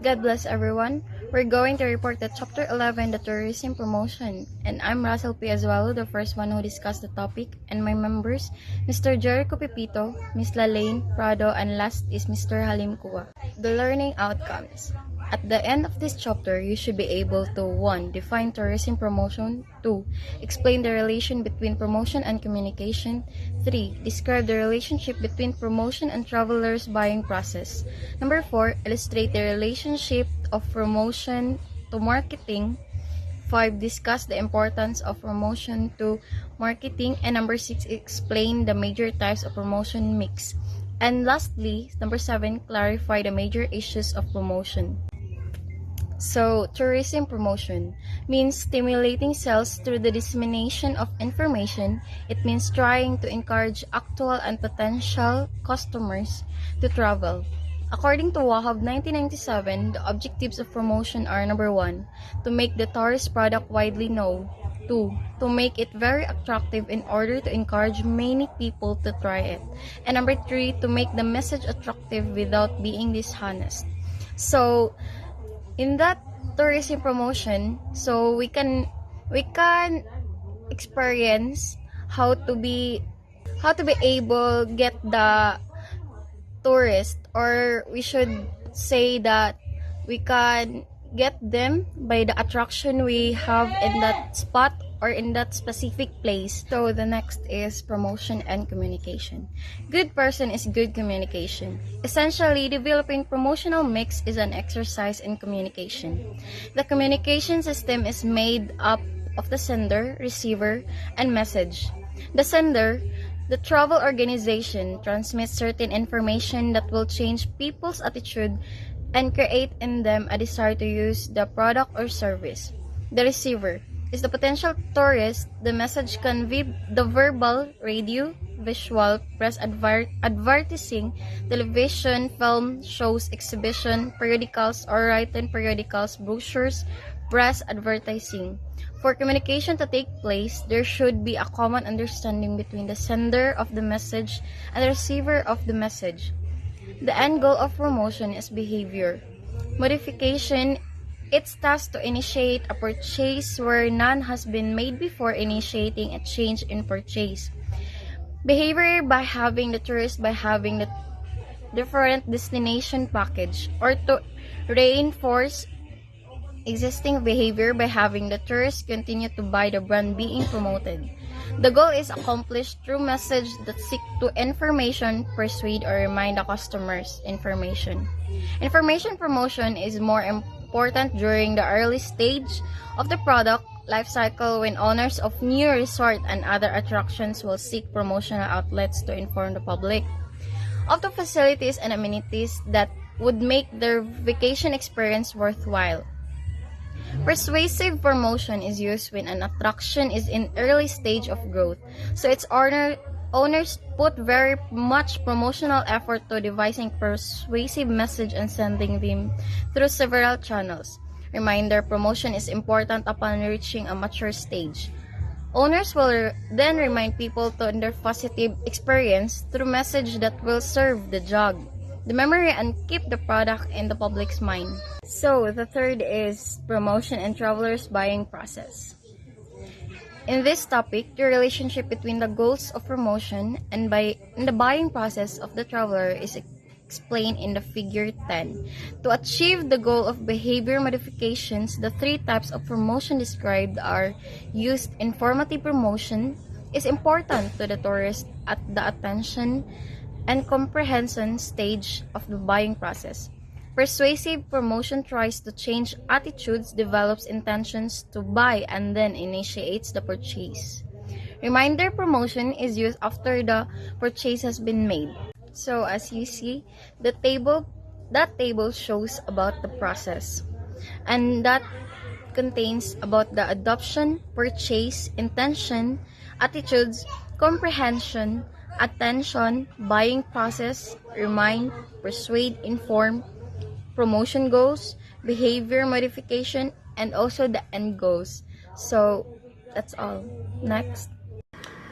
God bless everyone. We're going to report the Chapter 11, the Tourism Promotion. And I'm Russell P. Azuelo, the first one who discussed the topic, and my members, Mr. Jericho Pepito, Ms. Lalaine Prado, and last is Mr. Halim Kua. The learning outcomes. At the end of this chapter, you should be able to 1. Define tourism promotion. 2. Explain the relation between promotion and communication. 3. Describe the relationship between promotion and travelers' buying process. Number 4. Illustrate the relationship of promotion to marketing. 5. Discuss the importance of promotion to marketing. And number 6. Explain the major types of promotion mix. And lastly, number 7. Clarify the major issues of promotion. So, tourism promotion means stimulating sales through the dissemination of information. It means trying to encourage actual and potential customers to travel. According to Wahab 1997, the objectives of promotion are number 1, to make the tourist product widely known. 2, to make it very attractive in order to encourage many people to try it. And number 3, to make the message attractive without being dishonest. So, in that tourism promotion, so we can experience how to be able get the tourist, or we should say that we can get them by the attraction we have in that spot or in that specific place. So the next is promotion and communication. Good person is good communication. Essentially, developing promotional mix is an exercise in communication. The communication system is made up of the sender, receiver, and message. The sender, the travel organization, transmits certain information that will change people's attitude and create in them a desire to use the product or service. The receiver is the potential tourist. The message can be the verbal, radio, visual, press advertising, television, film, shows, exhibition, periodicals or written periodicals, brochures, press advertising. For communication to take place, there should be a common understanding between the sender of the message and the receiver of the message. The end goal of promotion is behavior modification. It's tasked to initiate a purchase where none has been made before initiating a change in purchase. Behavior by having the tourist by having the different destination package, or to reinforce existing behavior by having the tourist continue to buy the brand being promoted. The goal is accomplished through messages that seek to information, persuade, or remind the customers information. Information promotion is more important during the early stage of the product life cycle, when owners of new resort and other attractions will seek promotional outlets to inform the public of the facilities and amenities that would make their vacation experience worthwhile. Persuasive promotion is used when an attraction is in early stage of growth, so its owners put very much promotional effort to devising persuasive message and sending them through several channels. Reminder promotion is important upon reaching a mature stage. Owners will then remind people to their positive experience through message that will serve the memory and keep the product in the public's mind. So the third is promotion and travelers' buying process. In this topic, the relationship between the goals of promotion and the buying process of the traveler is explained in the figure 10. To achieve the goal of behavior modifications, the three types of promotion described are used. Informative promotion is important to the tourist at the attention and comprehension stage of the buying process. Persuasive promotion tries to change attitudes, develops intentions to buy, and then initiates the purchase. Reminder promotion is used after the purchase has been made. So as you see, that table shows about the process, and that contains about the adoption, purchase, intention, attitudes, comprehension, attention, buying process, remind, persuade, inform, promotion goals, behavior modification, and also the end goals. So that's all. Next.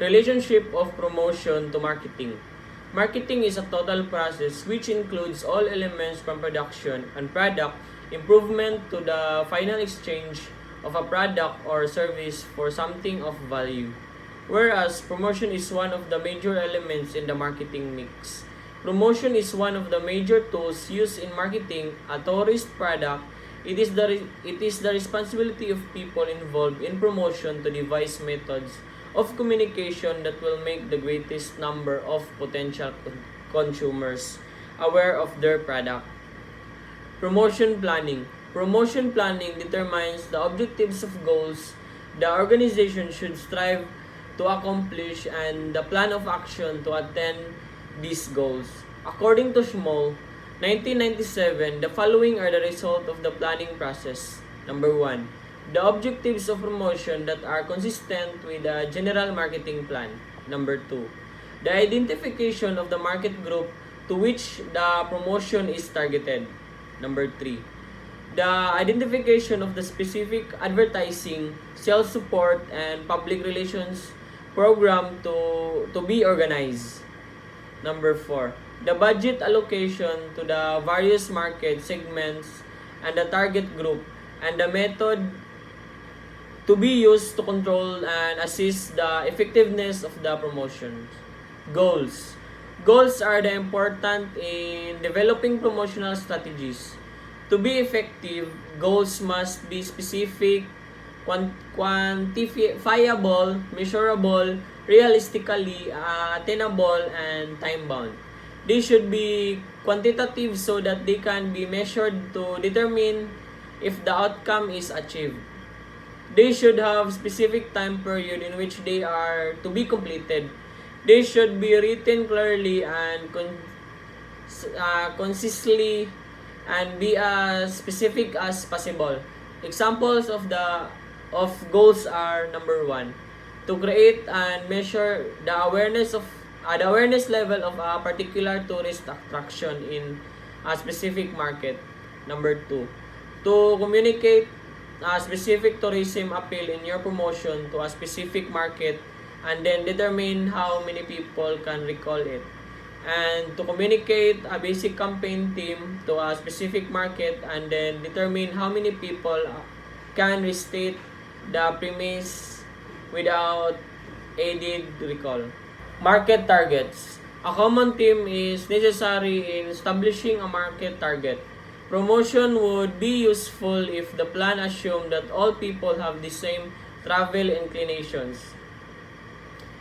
Relationship of promotion to marketing. Marketing is a total process which includes all elements from production and product improvement to the final exchange of a product or service for something of value. Whereas promotion is one of the major elements in the marketing mix. Promotion is one of the major tools used in marketing a tourist product. It is the responsibility of people involved in promotion to devise methods of communication that will make the greatest number of potential consumers aware of their product. Promotion planning. Promotion planning determines the objectives of goals the organization should strive to accomplish and the plan of action to attain these goals. According to Schmoll, 1997, the following are the result of the planning process. Number 1. The objectives of promotion that are consistent with the general marketing plan. Number 2. The identification of the market group to which the promotion is targeted. Number 3. The identification of the specific advertising, sales support, and public relations program to be organized. Number 4. The budget allocation to the various market segments and the target group and the method to be used to control and assist the effectiveness of the promotions. Goals. Goals are the important in developing promotional strategies. To be effective, goals must be specific, quantifiable, measurable, realistically attainable, and time-bound. They should be quantitative so that they can be measured to determine if the outcome is achieved. They should have specific time period in which they are to be completed. They should be written clearly and concisely and be as specific as possible. Examples of goals are: number 1, to create and measure the awareness level of a particular tourist attraction in a specific market. Number 2, to communicate a specific tourism appeal in your promotion to a specific market and then determine how many people can recall it. And to communicate a basic campaign theme to a specific market and then determine how many people can restate the premise without aided recall. Market targets. A common theme is necessary in establishing a market target. Promotion would be useful if the plan assumed that all people have the same travel inclinations.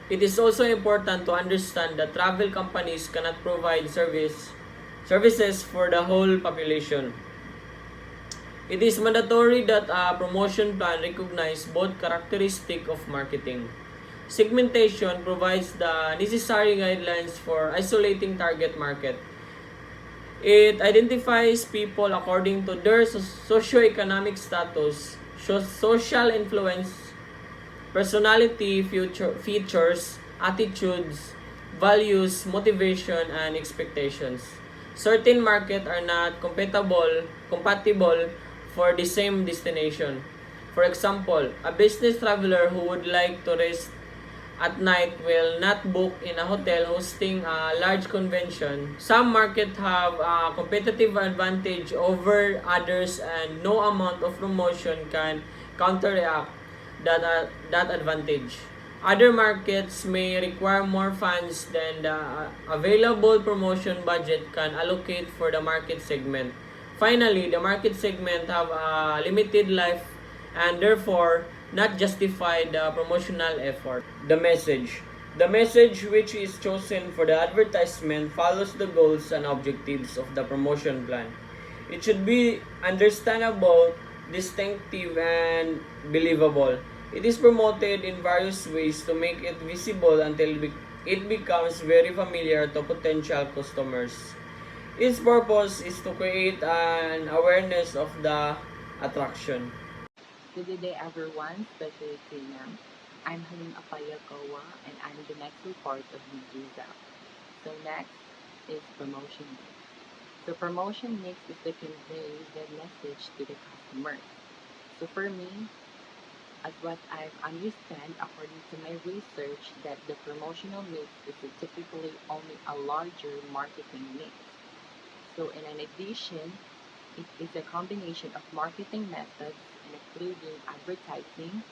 It is also important to understand that travel companies cannot provide services for the whole population. It is mandatory that a promotion plan recognize both characteristics of marketing. Segmentation provides the necessary guidelines for isolating target market. It identifies people according to their socioeconomic status, social influence, personality features, attitudes, values, motivation, and expectations. Certain markets are not compatible for the same destination. For example, a business traveler who would like to rest at night will not book in a hotel hosting a large convention. Some markets have a competitive advantage over others and no amount of promotion can counteract that advantage. Other markets may require more funds than the available promotion budget can allocate for the market segment. Finally, the market segment have a limited life and therefore not justify the promotional effort. The message. The message which is chosen for the advertisement follows the goals and objectives of the promotion plan. It should be understandable, distinctive, and believable. It is promoted in various ways to make it visible until it becomes very familiar to potential customers. Its purpose is to create an awareness of the attraction. Good day everyone, especially Tina. I'm Halim Apayagawa and I'm the next report of Mizuza. So next is promotion mix. So promotion mix is to convey the message to the customer. So for me, as what I understand according to my research, that the promotional mix is typically only a larger marketing mix. So in an addition, It is a combination of marketing methods, including advertising,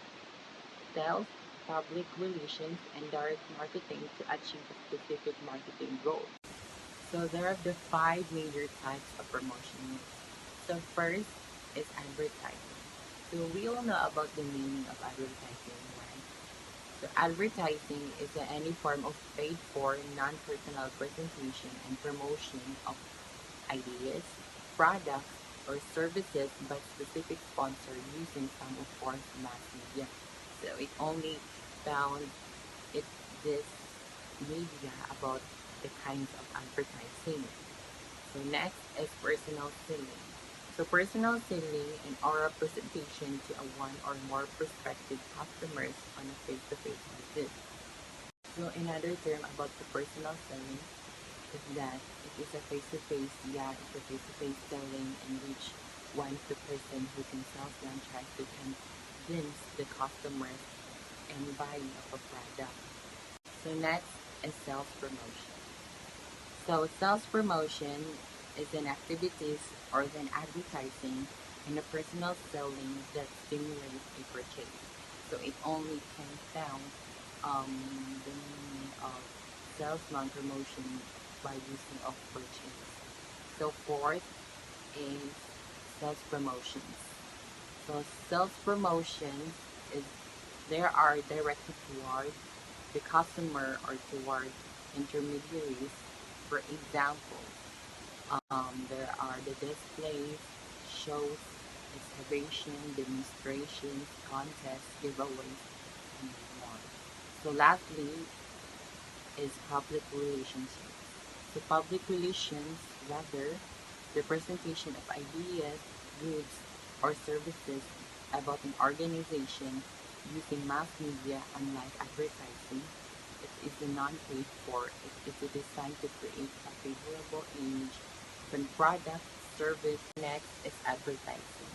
sales, public relations, and direct marketing to achieve a specific marketing goal. So there are the five major types of promotion. So first is advertising. So we all know about the meaning of advertising, right? So advertising is any form of paid for non-personal presentation and promotion of ideas, products, or services by specific sponsor using some of our mass media. So it only found it this media about the kinds of advertising. So next is personal selling. So personal selling and oral presentation to a one or more prospective customers on a face-to-face basis. So another term about the personal selling is that it is a face-to-face, it's a face-to-face selling in which one the person who can sell them tries to convince the customers and buying of a product. So next is sales promotion. So sales promotion is an activities or then advertising and a personal selling that stimulates a purchase. So it only can found the meaning of sales non-promotion by using of purchase. So fourth is sales promotions. So sales promotions is there are directed toward the customer or toward intermediaries. For example, there are the displays, shows, excavation, demonstrations, contests, giveaways, and more. So lastly is public relations. So public relations, rather, the presentation of ideas, goods, or services about an organization using mass media unlike advertising. It is a non-paid for. It is designed to create a favorable image from product, service. Next is advertising.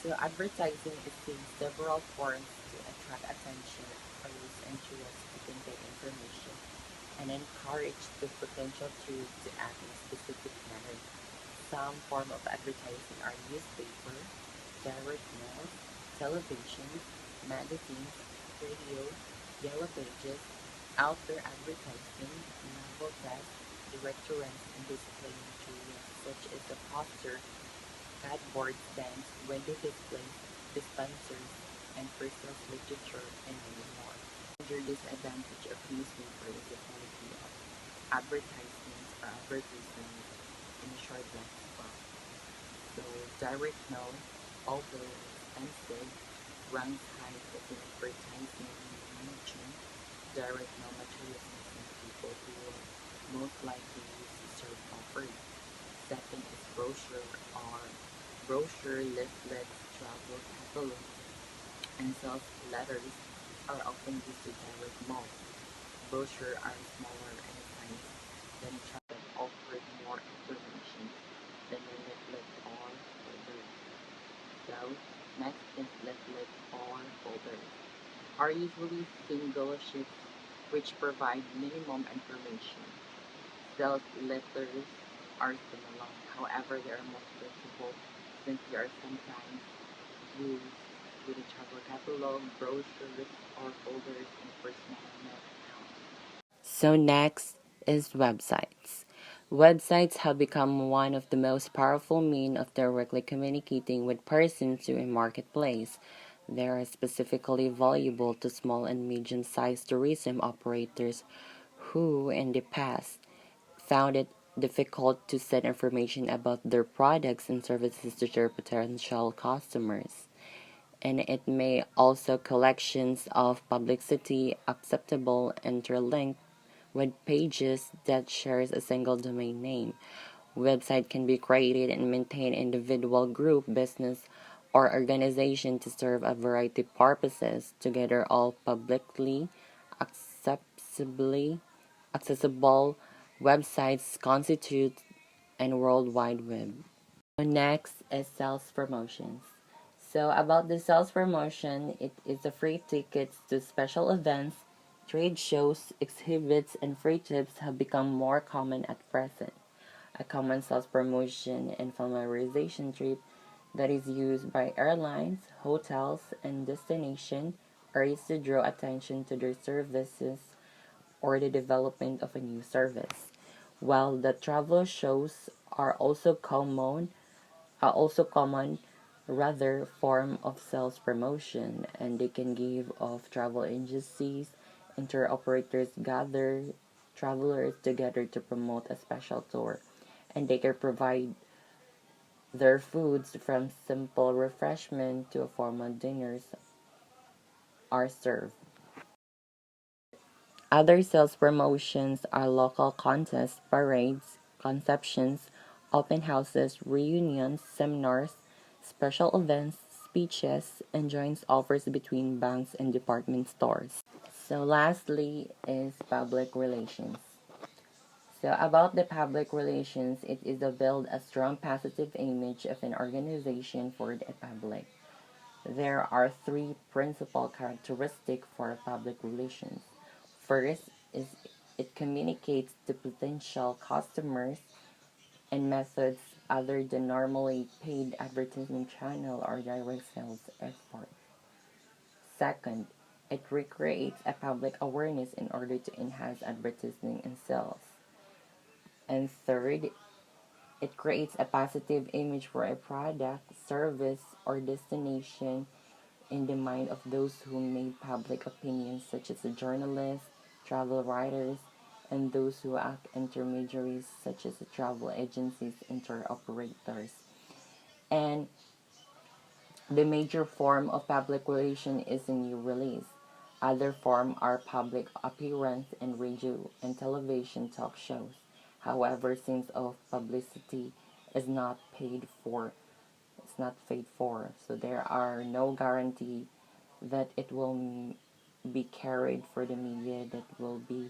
So advertising is in several forms to attract attention, raise interest, to convey information, and encourage the potential to act in a specific manner. Some form of advertising are newspaper, direct mail, television, magazines, radio, yellow pages, outdoor advertising, novel press, restaurants, and display materials such as a poster, cardboard stands, window displays, dispensers, and personal literature, and many more. Major disadvantage of newspaper is the quality of advertisements or advertisements in a short lifespan. So direct mail, although expensive, ranks high as an advertising mention. Direct mail materials and people who will most likely use the serve offered. Second is brochure, leaflets, travel catalog, and sales letters are often used to direct mail. Brochure are smaller in size than travel offered more information than a leaflet or folder. So next is leaflet or folders are usually single sheets which provide minimum information. Sales letters are similar, however they are more flexible since they are sometimes used with a travel catalog, brochures, or folders in personal mail accounts. So next is websites. Websites have become one of the most powerful means of directly communicating with persons through a marketplace. They are specifically valuable to small and medium-sized tourism operators who, in the past, found it difficult to send information about their products and services to their potential customers. And it may also collections of publicity acceptable interlinked with pages that shares a single domain name. Website can be created and maintained individual, group, business, or organization to serve a variety of purposes, together all publicly accessibly accessible websites constitute a World Wide Web. Next is sales promotions. So about the sales promotion, it is the free tickets to special events, trade shows, exhibits, and free trips have become more common at present. A common sales promotion and familiarization trip that is used by airlines, hotels, and destination areas to draw attention to their services or the development of a new service. While the travel shows are also common rather form of sales promotion, and they can give of travel agencies and tour operators gather travelers together to promote a special tour, and they can provide their foods from simple refreshment to formal dinners are served. Other sales promotions are local contests, parades, conceptions, open houses, reunions, seminars, special events, speeches, and joint offers between banks and department stores. So lastly is public relations. So about the public relations, it is to build a strong positive image of an organization for the public. There are three principal characteristics for public relations. First is it communicates to potential customers and methods other than normally paid advertising channel or direct sales effort. Second, it recreates a public awareness in order to enhance advertising and sales. And third, it creates a positive image for a product, service, or destination in the mind of those who made public opinions, such as the journalists, travel writers, and those who act intermediaries, such as the travel agencies and tour operators. And the major form of public relation is a new release. Other form are public appearance and radio and television talk shows. However, since of publicity is not paid for, it's not paid for, so there are no guarantee that it will be carried for the media that will be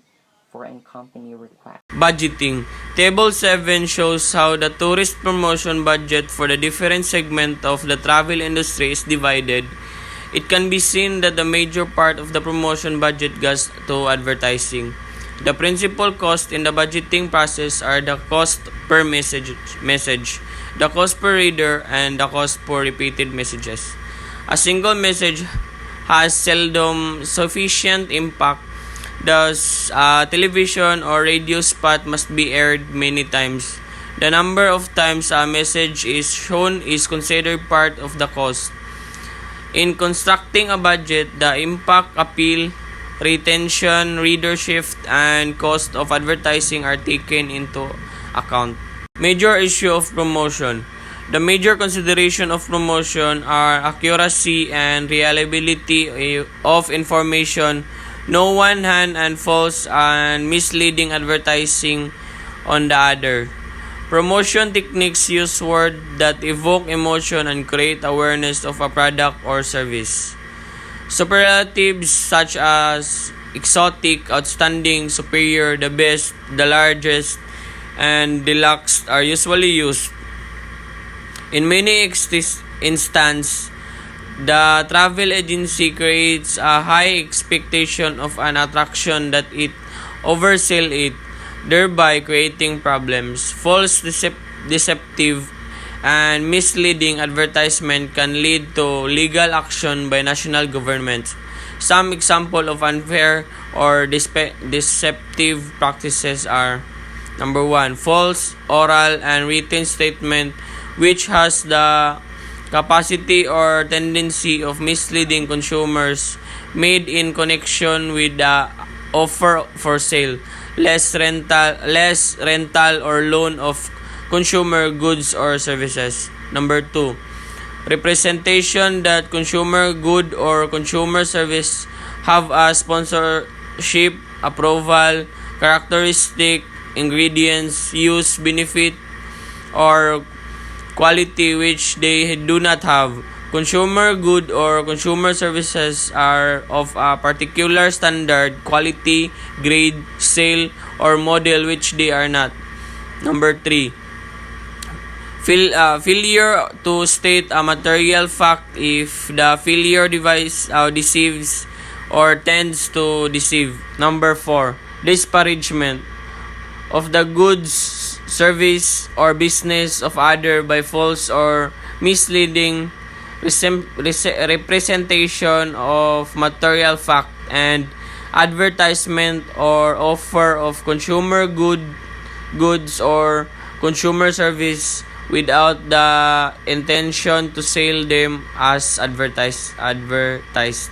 for a company request. Budgeting. Table 7 shows how the tourist promotion budget for the different segment of the travel industry is divided. It can be seen that the major part of the promotion budget goes to advertising. The principal cost in the budgeting process are the cost per message, the cost per reader, and the cost for repeated messages. A single message has seldom sufficient impact. Thus, television or radio spot must be aired many times. The number of times a message is shown is considered part of the cost. In constructing a budget, the impact, appeal, retention, readership, and cost of advertising are taken into account. Major issue of promotion. The major consideration of promotion are accuracy and reliability of information, no one hand, and false and misleading advertising on the other. Promotion techniques use words that evoke emotion and create awareness of a product or service. Superlatives such as exotic, outstanding, superior, the best, the largest, and deluxe are usually used. In many instances, the travel agency creates a high expectation of an attraction that it oversell it, thereby creating problems. False, deceptive, and misleading advertisement can lead to legal action by national governments. Some example of unfair or deceptive practices are: number 1, false oral and written statement which has the capacity or tendency of misleading consumers, made in connection with the offer for sale, less rental or loan of consumer goods or services. Number 2, representation that consumer good or consumer service have a sponsorship, approval, characteristic, ingredients, use, benefit, or quality which they do not have. Consumer good or consumer services are of a particular standard, quality, grade, sale, or model which they are not. Number 3, failure to state a material fact if the failure device deceives or tends to deceive. Number 4, disparagement of the goods service, or business of other by false or misleading representation of material fact and advertisement or offer of consumer goods or consumer service without the intention to sell them as advertised.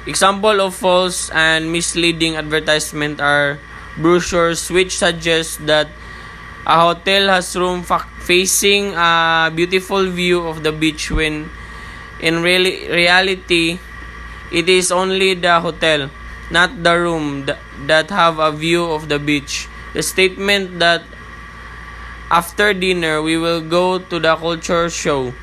Example of false and misleading advertisement are brochures which suggest that a hotel has room facing a beautiful view of the beach when in reality it is only the hotel, not the room that have a view of the beach. The statement that after dinner we will go to the culture show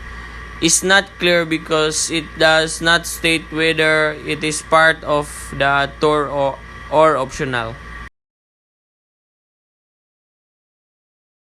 is not clear because it does not state whether it is part of the tour or optional.